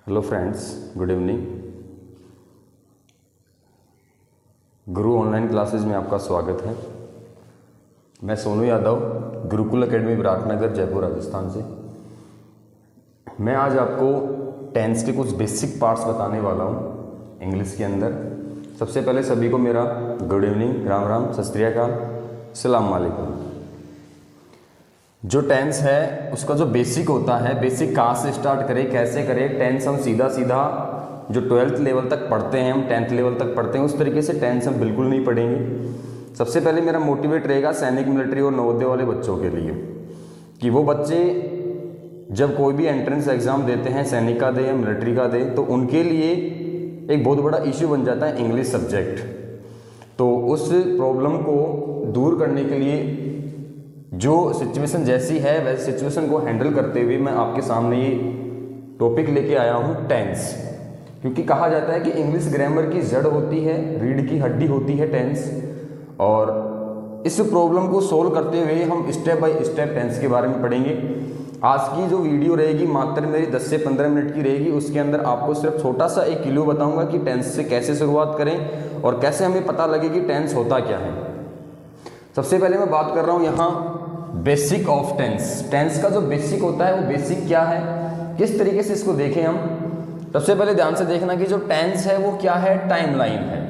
Hello friends, good evening. गुरु online classes में आपका स्वागत है। मैं सोनू यादव, गुरुकुल एकेडमी विराटनगर, जयपुर, राजस्थान से। मैं आज आपको टेंस के कुछ बेसिक पार्ट्स बताने वाला हूँ इंग्लिश के अंदर। सबसे पहले सभी को मेरा गुड इवनिंग, राम राम, सत श्री अकाल, अस्सलाम वालेकुम। जो टेंस है उसका जो बेसिक होता है, बेसिक कहाँ से स्टार्ट करें, कैसे करें। टेंस हम सीधा सीधा जो 12th लेवल तक पढ़ते हैं, हम 10th लेवल तक पढ़ते हैं, उस तरीके से टेंस हम बिल्कुल नहीं पढ़ेंगे। सबसे पहले मेरा मोटिवेट रहेगा सैनिक, मिलिट्री और नवोदय वाले बच्चों के लिए कि वो बच्चे जब कोई भी एंट्रेंस एग्ज़ाम देते हैं, सैनिक का दे या मिलिट्री का दे, तो उनके लिए एक बहुत बड़ा इश्यू बन जाता है इंग्लिश सब्जेक्ट। तो उस प्रॉब्लम को दूर करने के लिए जो सिचुएशन जैसी है वैसी सिचुएशन को हैंडल करते हुए मैं आपके सामने ये टॉपिक लेके आया हूँ टेंस। क्योंकि कहा जाता है कि इंग्लिश ग्रामर की जड़ होती है, रीढ़ की हड्डी होती है टेंस। और इस प्रॉब्लम को सोल्व करते हुए हम स्टेप बाय स्टेप टेंस के बारे में पढ़ेंगे। आज की जो वीडियो रहेगी मात्र मेरी 10 से 15 मिनट की रहेगी। उसके अंदर आपको सिर्फ छोटा सा एक क्लू बताऊंगा कि टेंस से कैसे शुरुआत करें और कैसे हमें पता लगे कि टेंस होता क्या है। सबसे पहले मैं बात कर रहा हूँ यहाँ बेसिक ऑफ टेंस। टेंस का जो बेसिक होता है वो बेसिक क्या है, किस तरीके से इसको देखें हम। सबसे पहले ध्यान से देखना कि जो टेंस है वो क्या है, टाइमलाइन है।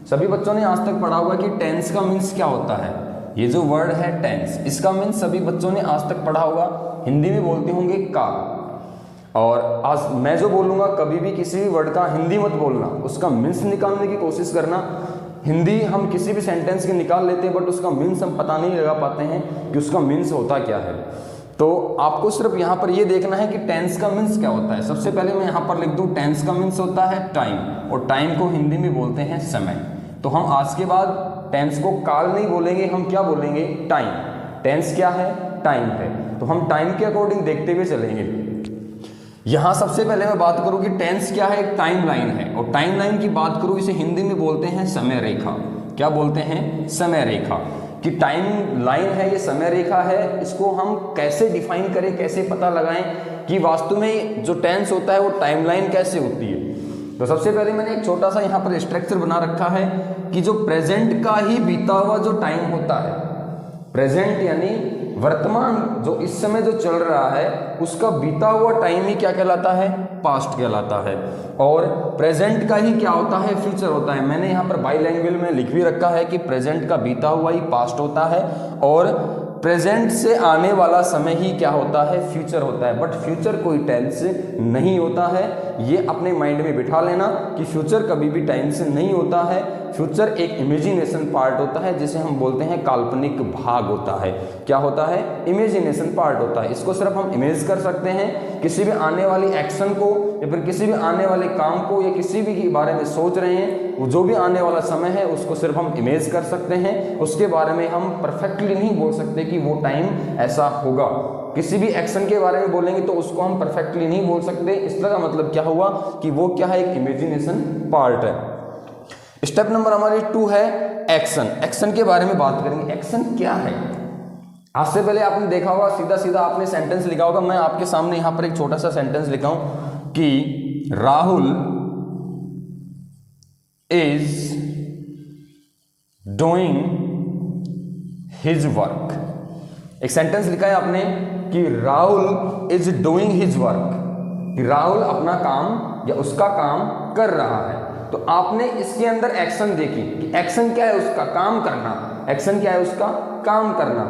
सभी बच्चों ने आज तक पढ़ा होगा कि टेंस का मीन्स क्या होता है। ये जो वर्ड है टेंस, इसका मीन्स सभी बच्चों ने आज तक पढ़ा होगा। हिंदी में बोलते होंगे काल। और आज मैं जो बोलूँगा, कभी भी किसी भी वर्ड का हिंदी मत बोलना, उसका मीन्स निकालने की कोशिश करना। हिंदी हम किसी भी सेंटेंस के निकाल लेते हैं बट उसका मीन्स हम पता नहीं लगा पाते हैं कि उसका मीन्स होता क्या है। तो आपको सिर्फ यहाँ पर ये देखना है कि टेंस का मीन्स क्या होता है। सबसे पहले मैं यहाँ पर लिख दूँ, टेंस का मीन्स होता है टाइम, और टाइम को हिंदी में बोलते हैं समय। तो हम आज के बाद टेंस को काल नहीं बोलेंगे, हम क्या बोलेंगे, टाइम। टेंस क्या है, टाइम है। तो हम टाइम के अकॉर्डिंग देखते हुए चलेंगे। यहाँ सबसे पहले मैं बात करूँ कि टेंस क्या है, एक टाइम लाइन है। और टाइम लाइन की बात करूँ, इसे हिंदी में बोलते हैं समय रेखा। क्या बोलते हैं, समय रेखा। कि टाइम लाइन है, ये समय रेखा है, इसको हम कैसे डिफाइन करें, कैसे पता लगाएं कि वास्तव में जो टेंस होता है वो टाइम लाइन कैसे होती है। तो सबसे पहले मैंने एक छोटा सा यहाँ पर स्ट्रक्चर बना रखा है कि जो प्रेजेंट का ही बीता हुआ जो टाइम होता है, प्रेजेंट यानी वर्तमान, जो इस समय जो चल रहा है उसका बीता हुआ टाइम ही क्या कहलाता है, पास्ट कहलाता है। और प्रेजेंट का ही क्या होता है, फ्यूचर होता है। मैंने यहाँ पर बाईलैंग्वेज में लिख भी रखा है कि प्रेजेंट का बीता हुआ ही पास्ट होता है और प्रेजेंट से आने वाला समय ही क्या होता है, फ्यूचर होता है। बट फ्यूचर कोई टेंस नहीं होता है, ये अपने माइंड में बिठा लेना कि फ्यूचर कभी भी टेंस नहीं होता है। फ्यूचर एक इमेजिनेशन पार्ट होता है, जिसे हम बोलते हैं काल्पनिक भाग होता है। क्या होता है, इमेजिनेशन पार्ट होता है। इसको सिर्फ हम इमेज कर सकते हैं, किसी भी आने वाली एक्शन को या फिर किसी भी आने वाले काम को या किसी भी के बारे में सोच रहे हैं, वो जो भी आने वाला समय है उसको सिर्फ हम इमेज कर सकते हैं। उसके बारे में हम परफेक्टली नहीं बोल सकते कि वो टाइम ऐसा होगा। किसी भी एक्शन के बारे में बोलेंगे तो उसको हम परफेक्टली नहीं बोल सकते। इसका मतलब क्या हुआ कि वो क्या है, एक इमेजिनेशन पार्ट है। स्टेप नंबर हमारी 2 है एक्शन। एक्शन के बारे में बात करेंगे। एक्शन क्या है, आज से पहले आपने देखा होगा, सीधा सीधा आपने सेंटेंस लिखा होगा। मैं आपके सामने यहां पर एक छोटा सा सेंटेंस लिखा हूं कि Rahul is doing his work. एक सेंटेंस लिखा है आपने कि Rahul is doing his work, कि राहुल अपना काम या उसका काम कर रहा है। तो आपने इसके अंदर एक्शन देखी कि एक्शन क्या है, उसका काम करना। एक्शन क्या है, उसका काम करना।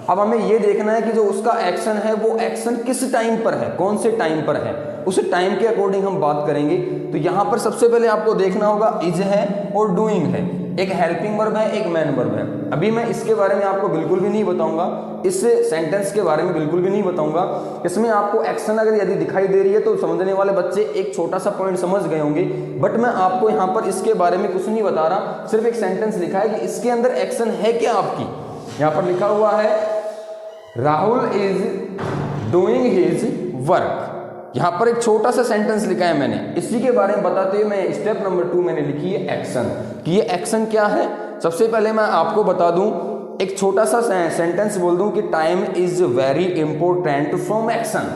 अब हमें यह देखना है कि जो उसका एक्शन है वो एक्शन किस टाइम पर है, कौन से टाइम पर है, उस टाइम के अकॉर्डिंग हम बात करेंगे। तो यहां पर सबसे पहले आपको देखना होगा इज है और डूइंग है। एक हेल्पिंग वर्ब है, एक मैन वर्ब है। अभी मैं इसके बारे में आपको बिल्कुल भी नहीं बताऊंगा, इस सेंटेंस के बारे में बिल्कुल भी नहीं बताऊंगा। इसमें आपको एक्शन अगर यदि दिखाई दे रही है तो समझने वाले बच्चे एक छोटा सा पॉइंट समझ गए होंगे। बट मैं आपको यहाँ पर इसके बारे में कुछ नहीं बता रहा, सिर्फ एक सेंटेंस लिखा है कि इसके अंदर एक्शन है क्या आपकी। यहाँ पर लिखा हुआ है Rahul is doing his work. यहाँ पर एक छोटा सा सेंटेंस लिखा है मैंने, इसी के बारे में बताते हुए मैं स्टेप नंबर 2 मैंने लिखी है एक्शन। कि ये एक्शन क्या है, सबसे पहले मैं आपको बता दूं, एक छोटा सा सेंटेंस बोल दूं कि time is very important from action.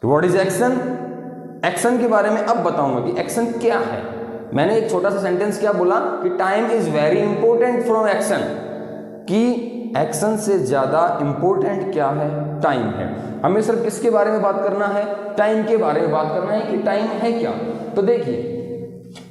What is action, action के बारे में अब बताऊंगा कि एक्शन क्या है। मैंने एक छोटा सा सेंटेंस क्या बोला कि time is very important from action, कि एक्शन से ज्यादा इंपॉर्टेंट क्या है, टाइम है। हमें सिर्फ किसके बारे में बात करना है, टाइम के बारे में बात करना है कि टाइम है क्या। तो देखिए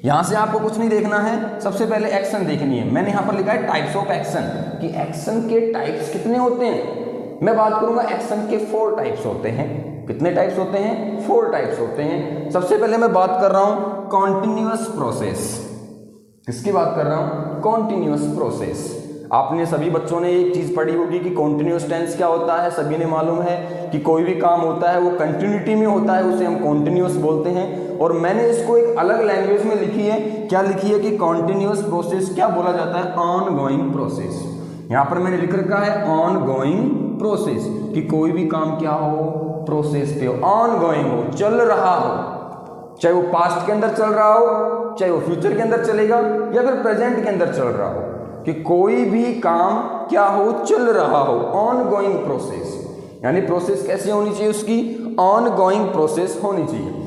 यहां से आपको कुछ नहीं देखना है, सबसे पहले एक्शन देखनी है। मैंने यहां पर लिखा है टाइप्स ऑफ एक्शन, कि एक्शन के टाइप्स कितने होते हैं। मैं बात करूंगा एक्शन के 4 टाइप्स होते हैं। कितने टाइप्स होते हैं, 4 टाइप्स होते हैं। सबसे पहले मैं बात कर रहा हूं कॉन्टिन्यूअस प्रोसेस। किसकी बात कर रहा हूं, कॉन्टिन्यूअस प्रोसेस। आपने सभी बच्चों ने एक चीज पढ़ी होगी कि कॉन्टिन्यूअस टेंस क्या होता है। सभी ने मालूम है कि कोई भी काम होता है वो कंटिन्यूटी में होता है, उसे हम कॉन्टिन्यूअस बोलते हैं। और मैंने इसको एक अलग लैंग्वेज में लिखी है, क्या लिखी है कि कॉन्टिन्यूअस प्रोसेस क्या बोला जाता है, ऑन गोइंग प्रोसेस। यहां पर मैंने लिख रखा है ऑन गोइंग प्रोसेस, कि कोई भी काम क्या हो, प्रोसेस पे हो, ऑन गोइंग हो, चल रहा हो, चाहे वो पास्ट के अंदर चल रहा हो, चाहे वो फ्यूचर के अंदर चलेगा, या फिर प्रेजेंट के अंदर चल रहा हो, कि कोई भी काम क्या हो, चल रहा हो, ऑन गोइंग प्रोसेस। यानी प्रोसेस कैसी होनी चाहिए उसकी, ऑन गोइंग प्रोसेस होनी चाहिए।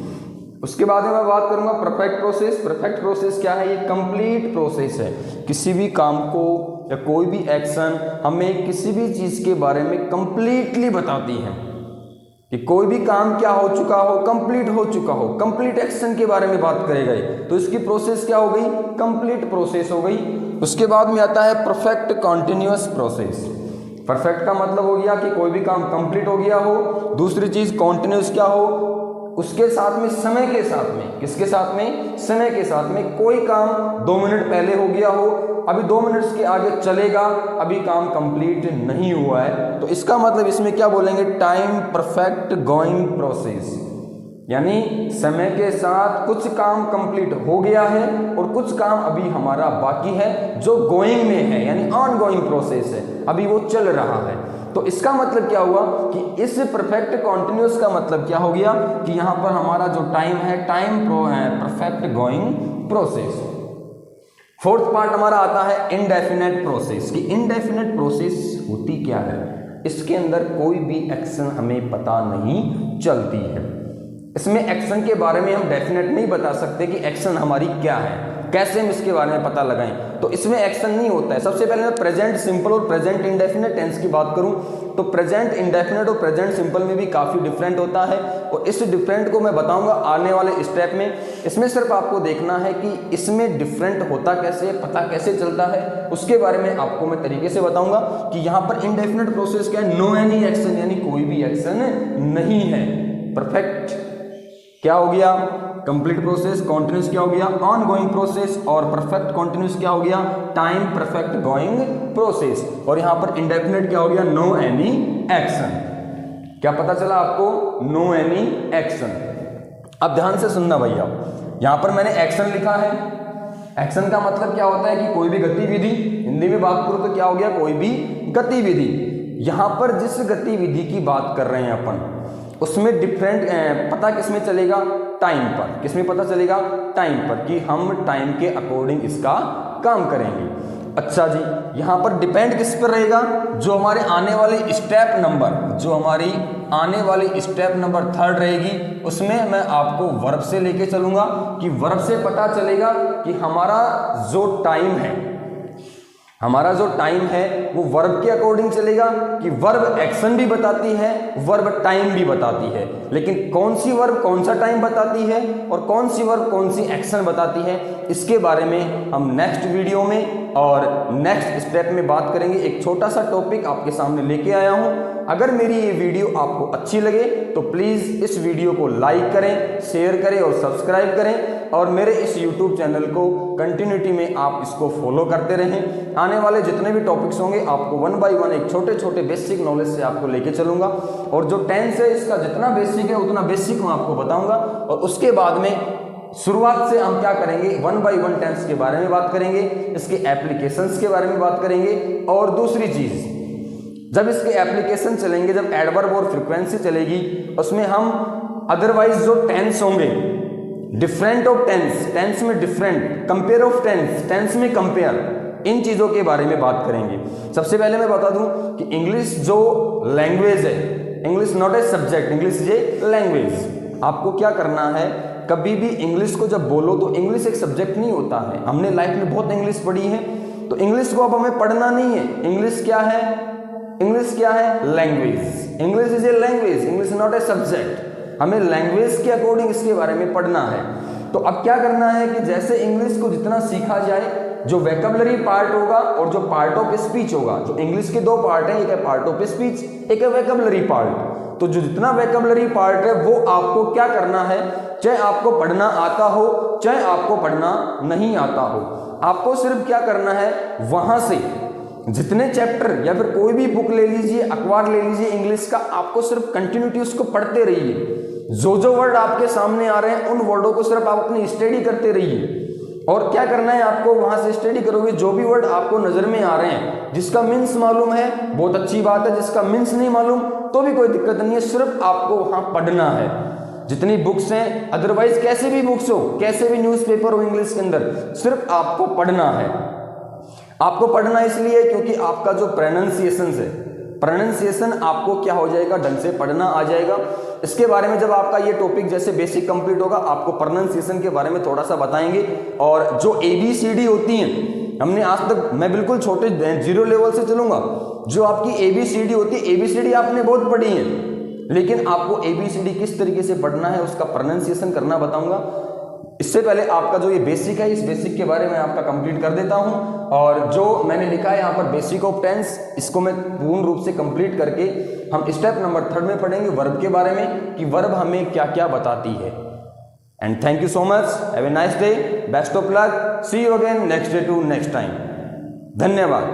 उसके बाद में मैं बात करूंगा परफेक्ट प्रोसेस। परफेक्ट प्रोसेस क्या है, ये कंप्लीट प्रोसेस है। किसी भी काम को या कोई भी एक्शन हमें किसी भी चीज के बारे में कंप्लीटली बताती है, कि कोई भी काम क्या हो चुका हो, कंप्लीट हो चुका हो, कंप्लीट एक्शन के बारे में बात करेगा ये, तो इसकी प्रोसेस क्या हो गई, कंप्लीट प्रोसेस हो गई। उसके बाद में आता है परफेक्ट कॉन्टिन्यूअस प्रोसेस। परफेक्ट का मतलब हो गया कि कोई भी काम कंप्लीट हो गया हो। दूसरी चीज कॉन्टिन्यूअस क्या हो, उसके साथ में समय के साथ में, किसके साथ में, समय के साथ में, कोई काम 2 मिनट पहले हो गया हो, अभी 2 मिनट्स के आगे चलेगा, अभी काम कंप्लीट नहीं हुआ है, तो इसका मतलब इसमें क्या बोलेंगे, टाइम परफेक्ट गोइंग प्रोसेस। यानी समय के साथ कुछ काम कंप्लीट हो गया है और कुछ काम अभी हमारा बाकी है जो गोइंग में है, यानी ऑन गोइंग प्रोसेस है, अभी वो चल रहा है। तो इसका मतलब क्या हुआ कि इस परफेक्ट कॉन्टिन्यूअस का मतलब क्या हो गया कि यहां पर हमारा जो टाइम है, time perfect going process. 4th part हमारा आता है इनडेफिनेट प्रोसेस, कि इनडेफिनेट प्रोसेस होती क्या है। इसके अंदर कोई भी एक्शन हमें पता नहीं चलती है। इसमें एक्शन के बारे में हम डेफिनेट नहीं बता सकते कि एक्शन हमारी क्या है, कैसे हम इसके बारे में पता लगाएं, तो इसमें एक्शन नहीं होता है। सबसे पहले मैं प्रेजेंट सिंपल और प्रेजेंट इंडेफिनेट टेंस की बात करूं तो प्रेजेंट इंडेफिनेट और प्रेजेंट सिंपल में भी काफी डिफरेंट होता है, और इस डिफरेंट को मैं बताऊंगा आने वाले स्टेप में। इसमें सिर्फ आपको देखना है कि इसमें डिफरेंट होता कैसे, पता कैसे चलता है, उसके बारे में आपको मैं तरीके से बताऊंगा। कि यहां पर इंडेफिनेट प्रोसेस क्या है, नो एनी एक्शन, यानी कोई भी एक्शन नहीं है। परफेक्ट क्या हो गया, कंप्लीट प्रोसेस। कॉन्टिन्यूस क्या हो गया, ऑन गोइंग प्रोसेस। और परफेक्ट कॉन्टिन्यूस क्या हो गया, टाइम परफेक्ट गोइंग प्रोसेस। और यहां पर इंडेफिनेट क्या हो गया, नो एनी एक्शन। क्या पता चला आपको, नो एनी एक्शन। अब ध्यान से सुनना भैया, यहां पर मैंने एक्शन लिखा है। एक्शन का मतलब क्या होता है कि कोई भी गतिविधि, हिंदी में बात करूं तो क्या हो गया, कोई भी गतिविधि। यहां पर जिस गतिविधि की बात कर रहे हैं अपन, उसमें डिफरेंट पता किसमें चलेगा, टाइम पर। किसमें पता चलेगा, टाइम पर, कि हम टाइम के अकॉर्डिंग इसका काम करेंगे। अच्छा जी, यहां पर डिपेंड किस पर रहेगा, जो हमारे आने वाली स्टेप नंबर, जो हमारी आने वाली स्टेप नंबर 3 रहेगी, उसमें मैं आपको वर्ब से लेके चलूंगा, कि वर्ब से पता चलेगा कि हमारा जो टाइम है, हमारा जो टाइम है वो वर्ब के अकॉर्डिंग चलेगा, कि वर्ब एक्शन भी बताती है, वर्ब टाइम भी बताती है। लेकिन कौन सी वर्ब कौन सा टाइम बताती है और कौन सी वर्ब कौन सी एक्शन बताती है, इसके बारे में हम नेक्स्ट वीडियो में और नेक्स्ट स्टेप में बात करेंगे। एक छोटा सा टॉपिक आपके सामने लेके आया हूं। अगर मेरी ये वीडियो आपको अच्छी लगे तो प्लीज़ इस वीडियो को लाइक करें, शेयर करें और सब्सक्राइब करें, और मेरे इस YouTube चैनल को कंटिन्यूटी में आप इसको फॉलो करते रहें। आने वाले जितने भी टॉपिक्स होंगे आपको 1 बाय 1 एक छोटे छोटे बेसिक नॉलेज से आपको लेके चलूंगा, और जो टेंस है इसका जितना बेसिक है उतना बेसिक मैं आपको बताऊंगा। और उसके बाद में शुरुआत से हम क्या करेंगे, 1 बाय 1 टेंस के बारे में बात करेंगे, इसके एप्लीकेशंस के बारे में बात करेंगे। और दूसरी चीज, जब इसके एप्लीकेशन चलेंगे, जब एडवर्ब और फ्रीक्वेंसी चलेगी, उसमें हम अदरवाइज जो टेंस होंगे, डिफरेंट ऑफ टेंस, टेंस में different, compare of tense, tense में कंपेयर, इन चीजों के बारे में बात करेंगे। सबसे पहले मैं बता दूं कि इंग्लिश जो लैंग्वेज है, English not a subject, English is a language. आपको क्या करना है, कभी भी इंग्लिश को जब बोलो तो इंग्लिश एक सब्जेक्ट नहीं होता है। हमने लाइफ में बहुत इंग्लिश पढ़ी है, तो इंग्लिश को अब हमें पढ़ना नहीं है। इंग्लिश क्या है? इंग्लिश क्या है? Language. English is a language, English not a subject. हमें लैंग्वेज के अकॉर्डिंग इसके बारे में पढ़ना है। तो अब क्या करना है कि जैसे इंग्लिश को जितना सीखा जाए, जो वैकेबलरी पार्ट होगा और जो पार्ट ऑफ स्पीच होगा, जो इंग्लिश के दो पार्ट हैं, एक है पार्ट ऑफ स्पीच, एक है वैकेबलरी पार्ट। तो जो जितना वैकेबलरी पार्ट है वो आपको क्या करना है, चाहे आपको पढ़ना आता हो चाहे आपको पढ़ना नहीं आता हो, आपको सिर्फ क्या करना है, वहां से जितने चैप्टर या फिर कोई भी बुक ले लीजिए, अखबार ले लीजिए इंग्लिश का, आपको सिर्फ कंटिन्यूटी उसको पढ़ते रहिए। जो वर्ड आपके सामने आ रहे हैं उन वर्डों को सिर्फ आप अपनी स्टडी करते रहिए। और क्या करना है, आपको वहां से स्टडी करोगे, जो भी वर्ड आपको नजर में आ रहे हैं, जिसका मीन्स मालूम है बहुत अच्छी बात है, जिसका मीन्स नहीं मालूम तो भी कोई दिक्कत नहीं है, सिर्फ आपको वहां पढ़ना है। जितनी बुक्स हैं, अदरवाइज कैसे भी बुक्स हो, कैसे भी न्यूज़पेपर हो इंग्लिश के अंदर, सिर्फ आपको पढ़ना है। आपको पढ़ना इसलिए क्योंकि आपका जो प्रोनाउंसिएशन है, प्रोनाउंसिएशन आपको क्या हो जाएगा, ढंग से पढ़ना आ जाएगा। इसके बारे में जब आपका ये टॉपिक जैसे बेसिक कंप्लीट होगा, आपको प्रोनाउंसिएशन के बारे में थोड़ा सा बताएंगे। और जो ABCD होती हैं, हमने आज तक, मैं बिल्कुल छोटे 0 लेवल से चलूंगा, जो आपकी ABCD होती है, ABCD आपने बहुत पढ़ी है, लेकिन आपको ABCD किस तरीके से पढ़ना है उसका प्रोनाउंसिएशन करना बताऊंगा। इससे पहले आपका जो ये बेसिक है, इस बेसिक के बारे में आपका कंप्लीट कर देता हूं। और जो मैंने लिखा है यहाँ पर बेसिक ऑफ टेंस, इसको मैं पूर्ण रूप से कंप्लीट करके हम स्टेप नंबर 3 में पढ़ेंगे वर्ब के बारे में, कि वर्ब हमें क्या क्या बताती है। And thank you so much, have a nice day, best of luck, see you again next day to next time. धन्यवाद।